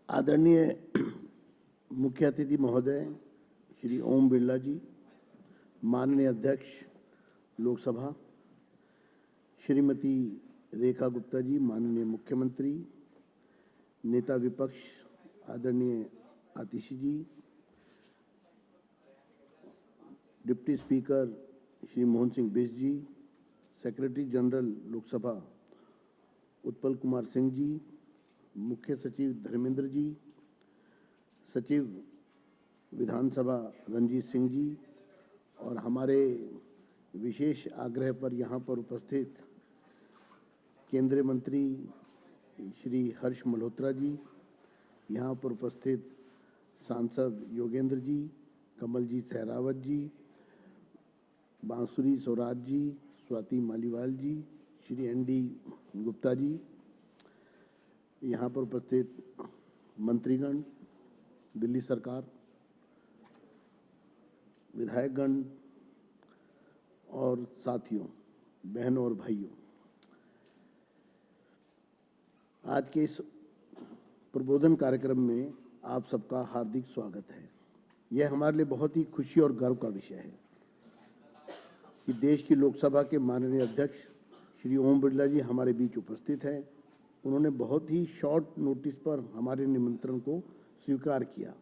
आदरणीय मुख्य अतिथि महोदय श्री ओम बिरला जी, माननीय अध्यक्ष लोकसभा श्रीमती रेखा गुप्ता जी, माननीय मुख्यमंत्री, नेता विपक्ष आदरणीय आतिशी जी, डिप्टी स्पीकर श्री मोहन सिंह बिष्ट जी, सेक्रेटरी जनरल लोकसभा उत्पल कुमार सिंह जी, मुख्य सचिव धर्मेंद्र जी, सचिव विधानसभा रंजीत सिंह जी और हमारे विशेष आग्रह पर यहाँ पर उपस्थित केंद्रीय मंत्री श्री हर्ष मल्होत्रा जी, यहाँ पर उपस्थित सांसद योगेंद्र जी, कमलजीत सहरावत जी, बांसुरी स्वराज जी, स्वाति मालीवाल जी, श्री एनडी गुप्ता जी, यहाँ पर उपस्थित मंत्रीगण, दिल्ली सरकार, विधायकगण और साथियों, बहनों और भाइयों, आज के इस प्रबोधन कार्यक्रम में आप सबका हार्दिक स्वागत है। यह हमारे लिए बहुत ही खुशी और गर्व का विषय है कि देश की लोकसभा के माननीय अध्यक्ष श्री ओम बिरला जी हमारे बीच उपस्थित हैं। उन्होंने बहुत ही शॉर्ट नोटिस पर हमारे निमंत्रण को स्वीकार किया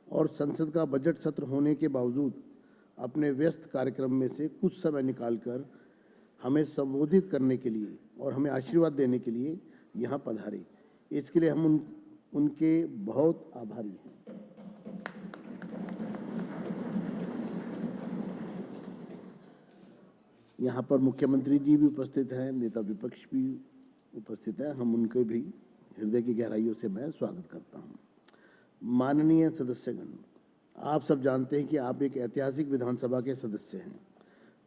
और संसद का बजट सत्र होने के बावजूद अपने व्यस्त कार्यक्रम में से कुछ समय निकालकर हमें संबोधित करने के लिए और हमें आशीर्वाद देने के लिए यहाँ पधारे। इसके लिए हम उनके बहुत आभारी हैं। यहाँ पर मुख्यमंत्री जी भी उपस्थित हैं, नेता विपक्ष भी उपस्थित हैं। हम उनके भी हृदय की गहराइयों से मैं स्वागत करता हूँ। माननीय सदस्यगण, आप सब जानते हैं कि आप एक ऐतिहासिक विधानसभा के सदस्य हैं,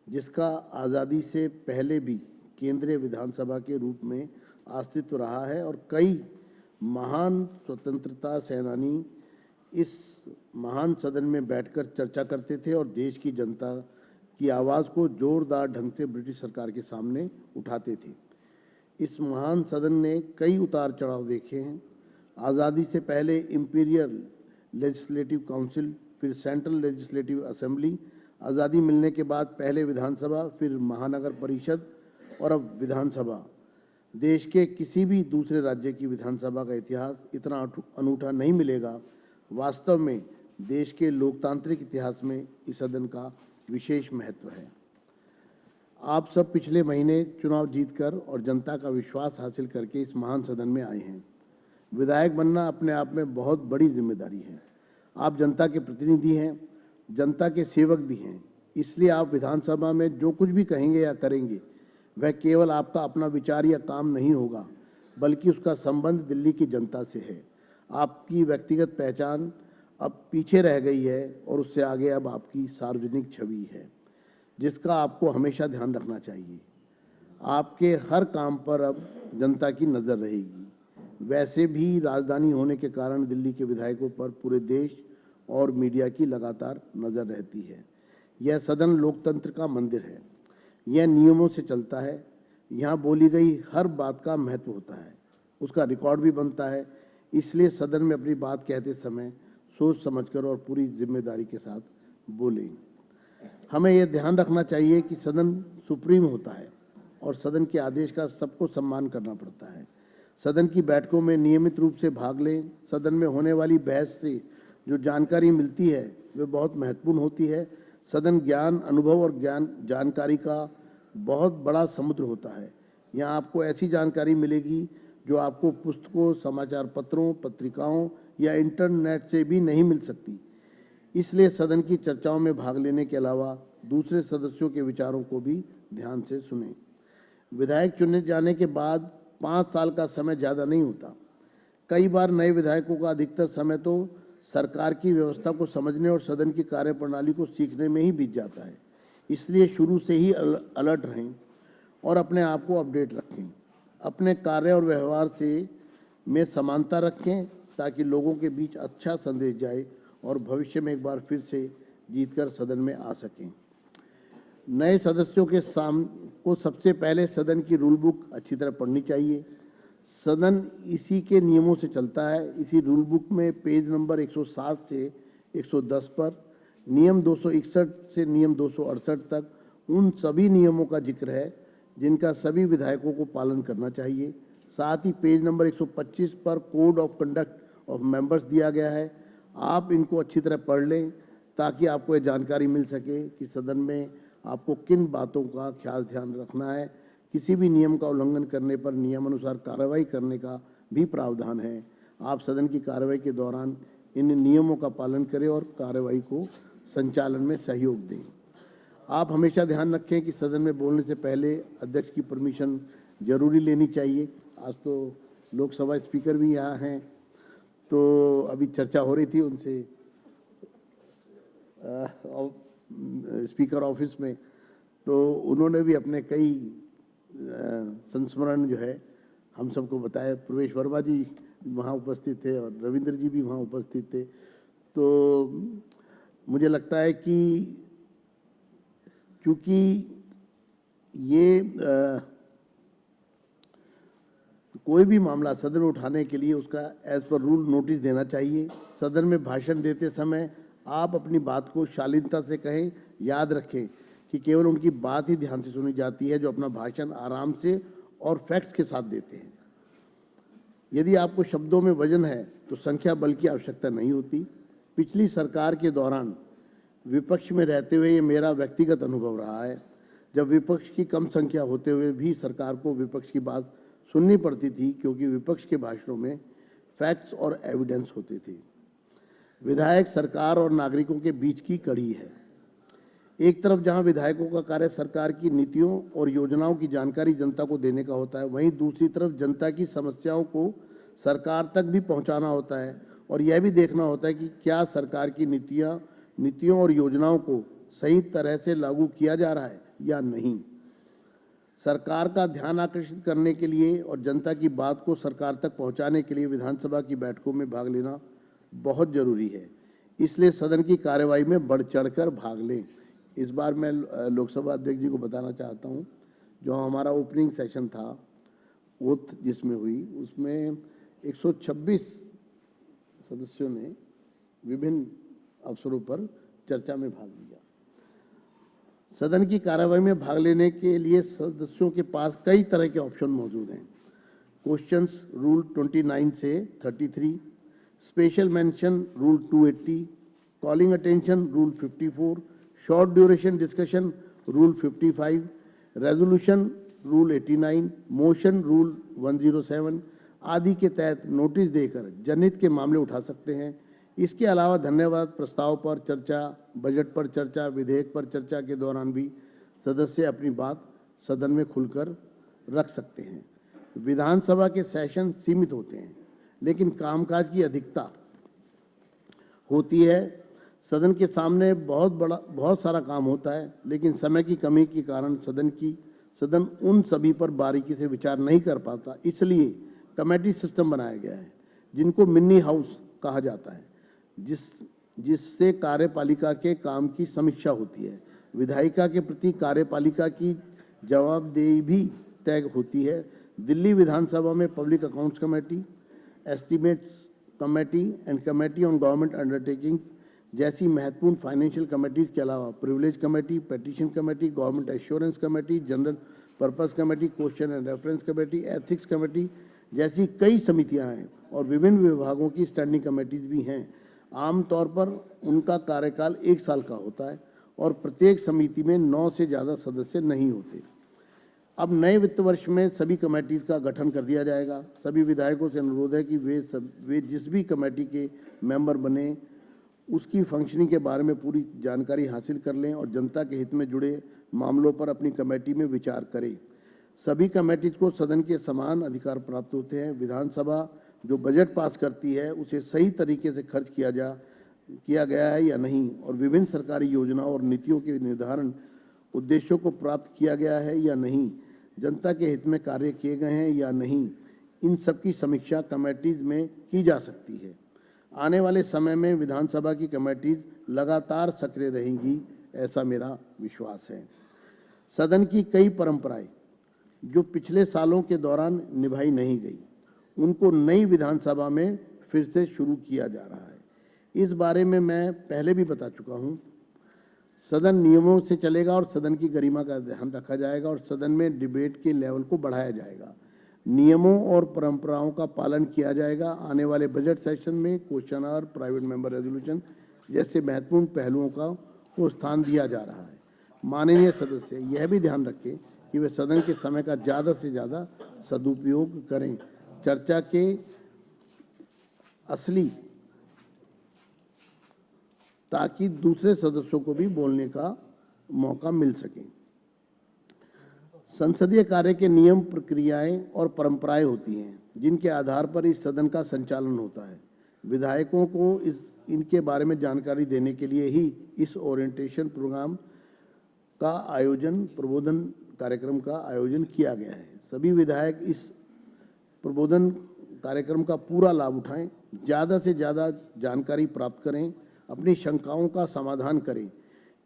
जिसका आज़ादी से पहले भी केंद्रीय विधानसभा के रूप में अस्तित्व रहा है और कई महान स्वतंत्रता सेनानी इस महान सदन में बैठकर चर्चा करते थे और देश की जनता की आवाज़ को जोरदार ढंग से ब्रिटिश सरकार के सामने उठाते थे। इस महान सदन ने कई उतार चढ़ाव देखे हैं। आज़ादी से पहले इंपीरियल लेजिस्लेटिव काउंसिल, फिर सेंट्रल लेजिस्लेटिव असेंबली, आज़ादी मिलने के बाद पहले विधानसभा, फिर महानगर परिषद और अब विधानसभा। देश के किसी भी दूसरे राज्य की विधानसभा का इतिहास इतना अनूठा नहीं मिलेगा। वास्तव में देश के लोकतांत्रिक इतिहास में इस सदन का विशेष महत्व है। आप सब पिछले महीने चुनाव जीतकर और जनता का विश्वास हासिल करके इस महान सदन में आए हैं। विधायक बनना अपने आप में बहुत बड़ी जिम्मेदारी है। आप जनता के प्रतिनिधि हैं, जनता के सेवक भी हैं। इसलिए आप विधानसभा में जो कुछ भी कहेंगे या करेंगे वह केवल आपका अपना विचार या काम नहीं होगा, बल्कि उसका संबंध दिल्ली की जनता से है। आपकी व्यक्तिगत पहचान अब पीछे रह गई है और उससे आगे अब आपकी सार्वजनिक छवि है, जिसका आपको हमेशा ध्यान रखना चाहिए। आपके हर काम पर अब जनता की नज़र रहेगी। वैसे भी राजधानी होने के कारण दिल्ली के विधायकों पर पूरे देश और मीडिया की लगातार नज़र रहती है। यह सदन लोकतंत्र का मंदिर है। यह नियमों से चलता है। यहाँ बोली गई हर बात का महत्व होता है, उसका रिकॉर्ड भी बनता है। इसलिए सदन में अपनी बात कहते समय सोच समझकर और पूरी जिम्मेदारी के साथ बोलें। हमें यह ध्यान रखना चाहिए कि सदन सुप्रीम होता है और सदन के आदेश का सबको सम्मान करना पड़ता है। सदन की बैठकों में नियमित रूप से भाग लें। सदन में होने वाली बहस से जो जानकारी मिलती है वह बहुत महत्वपूर्ण होती है। सदन ज्ञान, अनुभव और जानकारी का बहुत बड़ा समुद्र होता है। यहाँ आपको ऐसी जानकारी मिलेगी जो आपको पुस्तकों, समाचार पत्रों, पत्रिकाओं या इंटरनेट से भी नहीं मिल सकती। इसलिए सदन की चर्चाओं में भाग लेने के अलावा दूसरे सदस्यों के विचारों को भी ध्यान से सुनें। विधायक चुने जाने के बाद 5 साल का समय ज़्यादा नहीं होता। कई बार नए विधायकों का अधिकतर समय तो सरकार की व्यवस्था को समझने और सदन की कार्यप्रणाली को सीखने में ही बीत जाता है। इसलिए शुरू से ही अलर्ट रहें और अपने आप को अपडेट रखें। अपने कार्य और व्यवहार में समानता रखें ताकि लोगों के बीच अच्छा संदेश जाए और भविष्य में एक बार फिर से जीतकर सदन में आ सकें। नए सदस्यों को सबसे पहले सदन की रूल बुक अच्छी तरह पढ़नी चाहिए। सदन इसी के नियमों से चलता है। इसी रूल बुक में पेज नंबर 107 से 110 पर नियम 261 से नियम 268 तक उन सभी नियमों का जिक्र है जिनका सभी विधायकों को पालन करना चाहिए। साथ ही पेज नंबर 125 पर code of conduct of members दिया गया है। आप इनको अच्छी तरह पढ़ लें ताकि आपको ये जानकारी मिल सके कि सदन में आपको किन बातों का ख्याल ध्यान रखना है। किसी भी नियम का उल्लंघन करने पर नियमानुसार कार्रवाई करने का भी प्रावधान है। आप सदन की कार्रवाई के दौरान इन नियमों का पालन करें और कार्रवाई को संचालन में सहयोग दें। आप हमेशा ध्यान रखें कि सदन में बोलने से पहले अध्यक्ष की परमिशन जरूरी लेनी चाहिए। आज तो लोकसभा स्पीकर भी यहाँ हैं, तो अभी चर्चा हो रही थी उनसे स्पीकर ऑफिस में, तो उन्होंने भी अपने कई संस्मरण जो है हम सबको बताया। प्रवेश वर्मा जी वहाँ उपस्थित थे और रविंद्र जी भी वहाँ उपस्थित थे। तो मुझे लगता है कि क्योंकि ये कोई भी मामला सदन में उठाने के लिए उसका एज पर रूल नोटिस देना चाहिए। सदन में भाषण देते समय आप अपनी बात को शालीनता से कहें। याद रखें कि केवल उनकी बात ही ध्यान से सुनी जाती है जो अपना भाषण आराम से और फैक्ट्स के साथ देते हैं। यदि आपको शब्दों में वजन है तो संख्या बल की आवश्यकता नहीं होती। पिछली सरकार के दौरान विपक्ष में रहते हुए ये मेरा व्यक्तिगत अनुभव रहा है। जब विपक्ष की कम संख्या होते हुए भी सरकार को विपक्ष की बात सुननी पड़ती थी क्योंकि विपक्ष के भाषणों में फैक्ट्स और एविडेंस होते थे। विधायक सरकार और नागरिकों के बीच की कड़ी है। एक तरफ जहां विधायकों का कार्य सरकार की नीतियों और योजनाओं की जानकारी जनता को देने का होता है, वहीं दूसरी तरफ जनता की समस्याओं को सरकार तक भी पहुंचाना होता है और यह भी देखना होता है कि क्या सरकार की नीतियों और योजनाओं को सही तरह से लागू किया जा रहा है या नहीं। सरकार का ध्यान आकर्षित करने के लिए और जनता की बात को सरकार तक पहुंचाने के लिए विधानसभा की बैठकों में भाग लेना बहुत जरूरी है। इसलिए सदन की कार्यवाही में बढ़ चढ़कर भाग लें। इस बार मैं लोकसभा अध्यक्ष जी को बताना चाहता हूं, जो हमारा ओपनिंग सेशन था ओथ जिसमें हुई, उसमें 126 सदस्यों ने विभिन्न अवसरों पर चर्चा में भाग लिया। सदन की कार्यवाही में भाग लेने के लिए सदस्यों के पास कई तरह के ऑप्शन मौजूद हैं। क्वेश्चंस रूल 29 से 33, special mention rule 280, calling attention rule 54, short duration discussion rule 55, resolution rule 89, motion rule 107 आदि के तहत नोटिस देकर जनहित के मामले उठा सकते हैं। इसके अलावा धन्यवाद प्रस्ताव पर चर्चा, बजट पर चर्चा, विधेयक पर चर्चा के दौरान भी सदस्य अपनी बात सदन में खुलकर रख सकते हैं। विधानसभा के सेशन सीमित होते हैं लेकिन कामकाज की अधिकता होती है। सदन के सामने बहुत सारा काम होता है लेकिन समय की कमी के कारण सदन उन सभी पर बारीकी से विचार नहीं कर पाता। इसलिए कमेटी सिस्टम बनाया गया है जिनको मिनी हाउस कहा जाता है, जिससे कार्यपालिका के काम की समीक्षा होती है। विधायिका के प्रति कार्यपालिका की जवाबदेही भी तय होती है। दिल्ली विधानसभा में public accounts committee, estimates committee and committee on government undertakings जैसी महत्वपूर्ण फाइनेंशियल कमेटीज के अलावा privilege committee, petition committee, government assurance committee, general purpose committee, question and reference committee, ethics committee जैसी कई समितियां हैं और विभिन्न विभागों की स्टैंडिंग कमेटीज भी हैं। आमतौर पर उनका कार्यकाल 1 साल का होता है और प्रत्येक समिति में 9 से ज़्यादा सदस्य नहीं होते। अब नए वित्त वर्ष में सभी कमेटीज का गठन कर दिया जाएगा। सभी विधायकों से अनुरोध है कि वे जिस भी कमेटी के मेंबर बने उसकी फंक्शनिंग के बारे में पूरी जानकारी हासिल कर लें और जनता के हित में जुड़े मामलों पर अपनी कमेटी में विचार करें। सभी कमेटीज को सदन के समान अधिकार प्राप्त होते हैं। विधानसभा जो बजट पास करती है उसे सही तरीके से खर्च किया गया है या नहीं और विभिन्न सरकारी योजनाओं और नीतियों के निर्धारण उद्देश्यों को प्राप्त किया गया है या नहीं, जनता के हित में कार्य किए गए हैं या नहीं, इन सब की समीक्षा कमेटीज में की जा सकती है। आने वाले समय में विधानसभा की कमेटीज लगातार सक्रिय रहेंगी, ऐसा मेरा विश्वास है। सदन की कई परंपराएं जो पिछले सालों के दौरान निभाई नहीं गई उनको नई विधानसभा में फिर से शुरू किया जा रहा है। इस बारे में मैं पहले भी बता चुका हूं। सदन नियमों से चलेगा और सदन की गरिमा का ध्यान रखा जाएगा और सदन में डिबेट के लेवल को बढ़ाया जाएगा। नियमों और परंपराओं का पालन किया जाएगा। आने वाले बजट सेशन में question hour, private member resolution जैसे महत्वपूर्ण पहलुओं को स्थान दिया जा रहा है। माननीय सदस्य यह भी ध्यान रखें कि वे सदन के समय का ज़्यादा से ज़्यादा सदुपयोग करें। चर्चा के असली ताकि दूसरे सदस्यों को भी बोलने का मौका मिल सके। संसदीय कार्य के नियम, प्रक्रियाएं और परंपराएं होती हैं जिनके आधार पर इस सदन का संचालन होता है। विधायकों को इनके बारे में जानकारी देने के लिए ही इस ओरिएंटेशन प्रोग्राम का आयोजन, प्रबोधन कार्यक्रम का आयोजन किया गया है। सभी विधायक इस प्रबोधन कार्यक्रम का पूरा लाभ उठाएं, ज़्यादा से ज़्यादा जानकारी प्राप्त करें, अपनी शंकाओं का समाधान करें।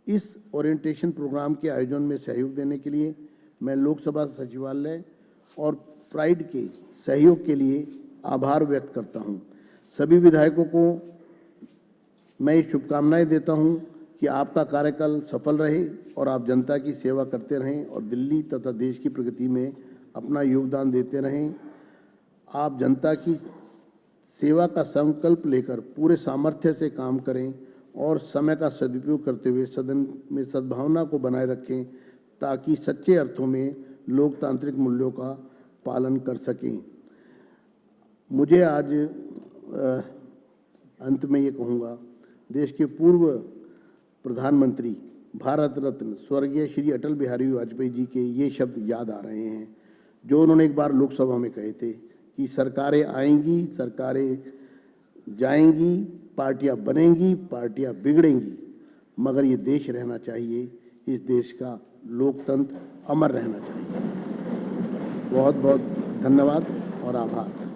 इस ओरिएंटेशन प्रोग्राम के आयोजन में सहयोग देने के लिए मैं लोकसभा सचिवालय और प्राइड के सहयोग के लिए आभार व्यक्त करता हूं। सभी विधायकों को मैं ये शुभकामनाएं देता हूं कि आपका कार्यकाल सफल रहे और आप जनता की सेवा करते रहें और दिल्ली तथा देश की प्रगति में अपना योगदान देते रहें। आप जनता की सेवा का संकल्प लेकर पूरे सामर्थ्य से काम करें और समय का सदुपयोग करते हुए सदन में सद्भावना को बनाए रखें ताकि सच्चे अर्थों में लोकतांत्रिक मूल्यों का पालन कर सकें। मुझे आज अंत में ये कहूँगा, देश के पूर्व प्रधानमंत्री, भारत रत्न स्वर्गीय श्री अटल बिहारी वाजपेयी जी के ये शब्द याद आ रहे हैं जो उन्होंने एक बार लोकसभा में कहे थे कि सरकारें आएंगी, सरकारें जाएंगी, पार्टियां बनेंगी, पार्टियां बिगड़ेंगी, मगर ये देश रहना चाहिए, इस देश का लोकतंत्र अमर रहना चाहिए। बहुत बहुत धन्यवाद और आभार।